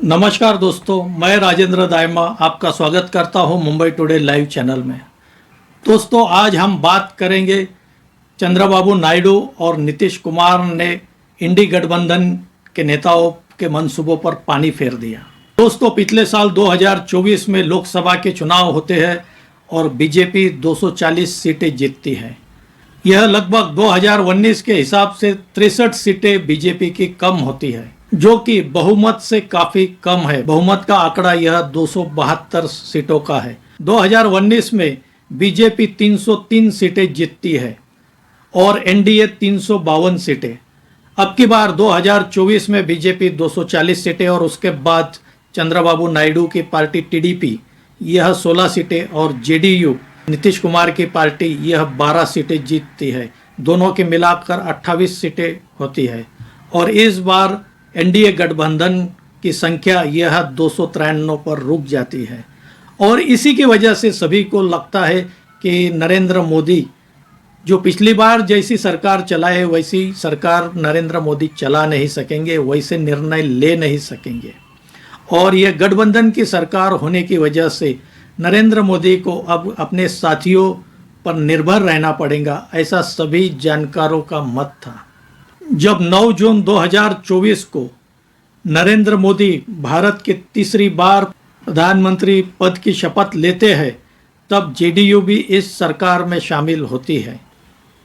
नमस्कार दोस्तों, मैं राजेंद्र दायमा आपका स्वागत करता हूं मुंबई टुडे लाइव चैनल में। दोस्तों, आज हम बात करेंगे चंद्रबाबू नायडू और नीतीश कुमार ने इंडी गठबंधन के नेताओं के मंसूबों पर पानी फेर दिया। दोस्तों, पिछले साल 2024 में लोकसभा के चुनाव होते हैं और बीजेपी 240 सीटें जीतती है। यह लगभग 2019 के हिसाब से 63 सीटें बीजेपी की कम होती है, जो कि बहुमत से काफी कम है। बहुमत का आंकड़ा यह 272 सीटों का है। 2019 में बीजेपी 303 सीटें जीतती है और एनडीए 352 सीटें। अब की बार 2024 में बीजेपी 240 सीटें और उसके बाद चंद्रबाबू नायडू की पार्टी टीडीपी यह 16 सीटें और जेडीयू नीतीश कुमार की पार्टी यह 12 सीटें जीतती है। दोनों के मिलाकर 28 सीटें होती है और इस बार एनडीए गठबंधन की संख्या यह 293 पर रुक जाती है। और इसी की वजह से सभी को लगता है कि नरेंद्र मोदी जो पिछली बार जैसी सरकार चलाए वैसी सरकार नरेंद्र मोदी चला नहीं सकेंगे, वैसे निर्णय ले नहीं सकेंगे। और यह गठबंधन की सरकार होने की वजह से नरेंद्र मोदी को अब अपने साथियों पर निर्भर रहना पड़ेगा, ऐसा सभी जानकारों का मत था। जब 9 जून 2024 को नरेंद्र मोदी भारत के तीसरी बार प्रधानमंत्री पद की शपथ लेते हैं, तब जेडीयू भी इस सरकार में शामिल होती है।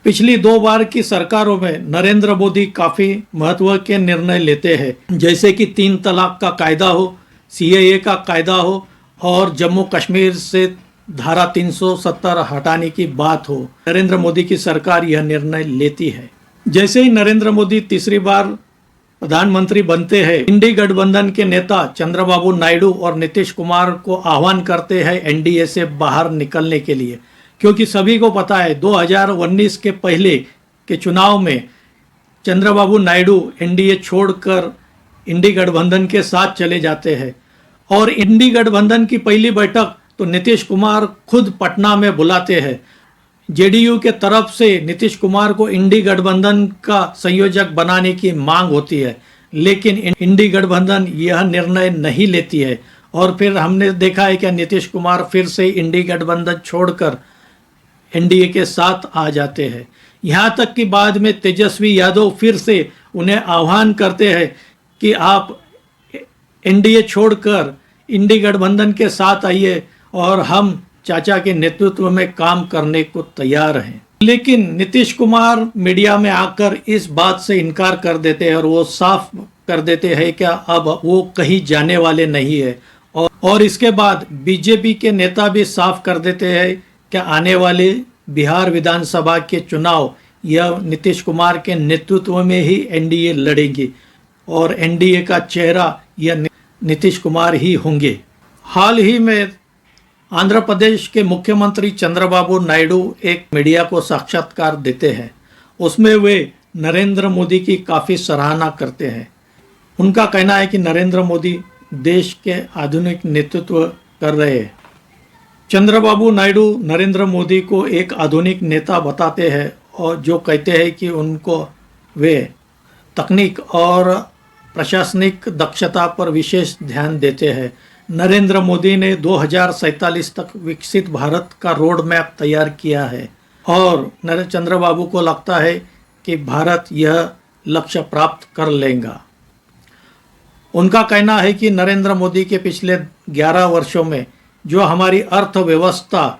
पिछली 2 बार की सरकारों में नरेंद्र मोदी काफ़ी महत्व के निर्णय लेते हैं, जैसे कि 3 तलाक का कायदा हो, सीएए का कायदा हो और जम्मू कश्मीर से धारा 370 हटाने की बात हो। नरेंद्र मोदी की सरकार यह निर्णय लेती है। जैसे ही नरेंद्र मोदी तीसरी बार प्रधानमंत्री बनते हैं, इंडी गठबंधन के नेता चंद्रबाबू नायडू और नीतीश कुमार को आह्वान करते हैं एनडीए से बाहर निकलने के लिए, क्योंकि सभी को पता है 2019 के पहले के चुनाव में चंद्रबाबू नायडू एनडीए छोड़कर इंडी गठबंधन के साथ चले जाते हैं। और इंडी गठबंधन की पहली बैठक तो नीतीश कुमार खुद पटना में बुलाते हैं। जेडीयू के तरफ से नीतीश कुमार को इंडी गठबंधन का संयोजक बनाने की मांग होती है, लेकिन इंडी गठबंधन यह निर्णय नहीं लेती है। और फिर हमने देखा है कि नीतीश कुमार फिर से इंडी गठबंधन छोड़कर एनडीए के साथ आ जाते हैं। यहाँ तक कि बाद में तेजस्वी यादव फिर से उन्हें आह्वान करते हैं कि आप एनडीए छोड़कर इंडी गठबंधन के साथ आइए और हम चाचा के नेतृत्व में काम करने को तैयार हैं। लेकिन नीतीश कुमार मीडिया में आकर इस बात से इनकार कर देते हैं और वो साफ कर देते हैं कि अब वो कहीं जाने वाले नहीं है। और इसके बाद बीजेपी के नेता भी साफ कर देते हैं कि आने वाले बिहार विधानसभा के चुनाव यह नीतीश कुमार के नेतृत्व में ही एनडीए लड़ेगी और एनडीए का चेहरा यह नीतीश कुमार ही होंगे। हाल ही में आंध्र प्रदेश के मुख्यमंत्री चंद्रबाबू नायडू एक मीडिया को साक्षात्कार देते हैं। उसमें वे नरेंद्र मोदी की काफ़ी सराहना करते हैं। उनका कहना है कि नरेंद्र मोदी देश के आधुनिक नेतृत्व कर रहे हैं। चंद्रबाबू नायडू नरेंद्र मोदी को एक आधुनिक नेता बताते हैं और जो कहते हैं कि उनको वे तकनीक और प्रशासनिक दक्षता पर विशेष ध्यान देते हैं। नरेंद्र मोदी ने 2047 तक विकसित भारत का रोड मैप तैयार किया है और चंद्रबाबू को लगता है कि भारत यह लक्ष्य प्राप्त कर लेगा। उनका कहना है कि नरेंद्र मोदी के पिछले 11 वर्षों में जो हमारी अर्थव्यवस्था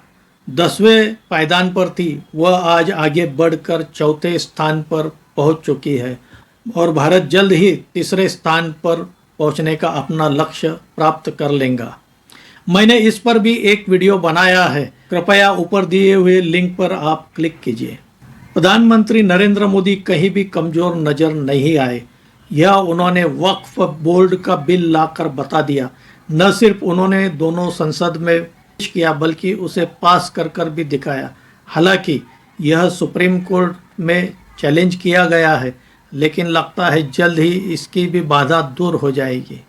10वें पायदान पर थी, वह आज आगे बढ़कर 4थे स्थान पर पहुंच चुकी है और भारत जल्द ही 3रे स्थान पर पहुंचने का अपना लक्ष्य प्राप्त कर लेगा। मैंने इस पर भी एक वीडियो बनाया है, कृपया ऊपर दिए हुए लिंक पर आप क्लिक कीजिए। प्रधानमंत्री नरेंद्र मोदी कहीं भी कमज़ोर नज़र नहीं आए। यह उन्होंने वक्फ बोर्ड का बिल लाकर बता दिया। न सिर्फ उन्होंने दोनों संसद में पेश किया बल्कि उसे पास कर कर भी दिखाया। हालांकि यह सुप्रीम कोर्ट में चैलेंज किया गया है, लेकिन लगता है जल्द ही इसकी भी बाधा दूर हो जाएगी।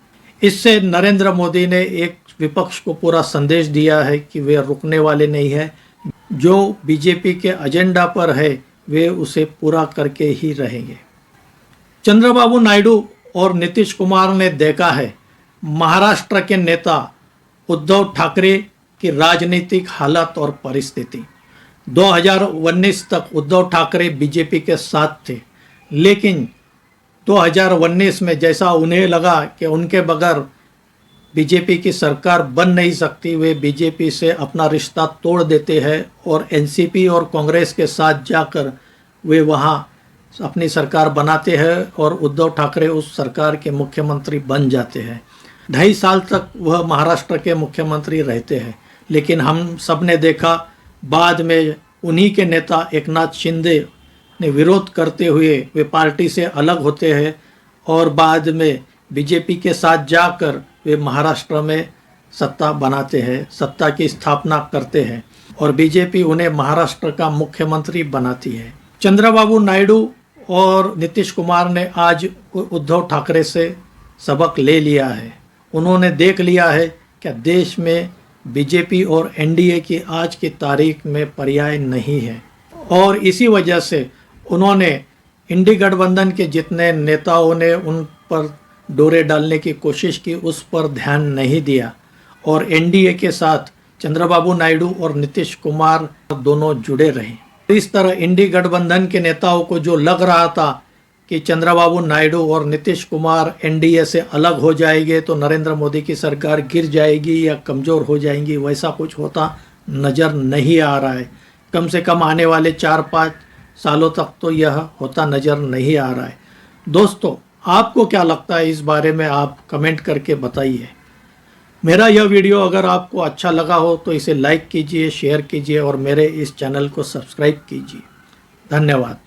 इससे नरेंद्र मोदी ने एक विपक्ष को पूरा संदेश दिया है कि वे रुकने वाले नहीं हैं। जो बीजेपी के एजेंडा पर है वे उसे पूरा करके ही रहेंगे। चंद्रबाबू नायडू और नीतीश कुमार ने देखा है महाराष्ट्र के नेता उद्धव ठाकरे की राजनीतिक हालत और परिस्थिति। 2019 तक उद्धव ठाकरे बीजेपी के साथ थे, लेकिन 2019 में जैसा उन्हें लगा कि उनके बगैर बीजेपी की सरकार बन नहीं सकती, वे बीजेपी से अपना रिश्ता तोड़ देते हैं और एनसीपी और कांग्रेस के साथ जाकर वे वहाँ अपनी सरकार बनाते हैं और उद्धव ठाकरे उस सरकार के मुख्यमंत्री बन जाते हैं। 2.5 साल तक वह महाराष्ट्र के मुख्यमंत्री रहते हैं, लेकिन हम सब ने देखा बाद में उन्हीं के नेता एकनाथ शिंदे ने विरोध करते हुए वे पार्टी से अलग होते हैं और बाद में बीजेपी के साथ जाकर वे महाराष्ट्र में सत्ता बनाते हैं, सत्ता की स्थापना करते हैं और बीजेपी उन्हें महाराष्ट्र का मुख्यमंत्री बनाती है। चंद्रबाबू नायडू और नीतीश कुमार ने आज उद्धव ठाकरे से सबक ले लिया है। उन्होंने देख लिया है कि देश में बीजेपी और एनडीए की आज की तारीख में पर्याय नहीं है और इसी वजह से उन्होंने इंडी गठबंधन के जितने नेताओं ने उन पर डोरे डालने की कोशिश की उस पर ध्यान नहीं दिया और एनडीए के साथ चंद्रबाबू नायडू और नीतीश कुमार दोनों जुड़े रहे। इस तरह इंडी गठबंधन के नेताओं को जो लग रहा था कि चंद्रबाबू नायडू और नीतीश कुमार एनडीए से अलग हो जाएंगे तो नरेंद्र मोदी की सरकार गिर जाएगी या कमज़ोर हो जाएंगी, वैसा कुछ होता नज़र नहीं आ रहा है। कम से कम आने वाले 4-5 सालों तक तो यह होता नज़र नहीं आ रहा है। दोस्तों, आपको क्या लगता है इस बारे में, आप कमेंट करके बताइए। मेरा यह वीडियो अगर आपको अच्छा लगा हो तो इसे लाइक कीजिए, शेयर कीजिए और मेरे इस चैनल को सब्सक्राइब कीजिए। धन्यवाद।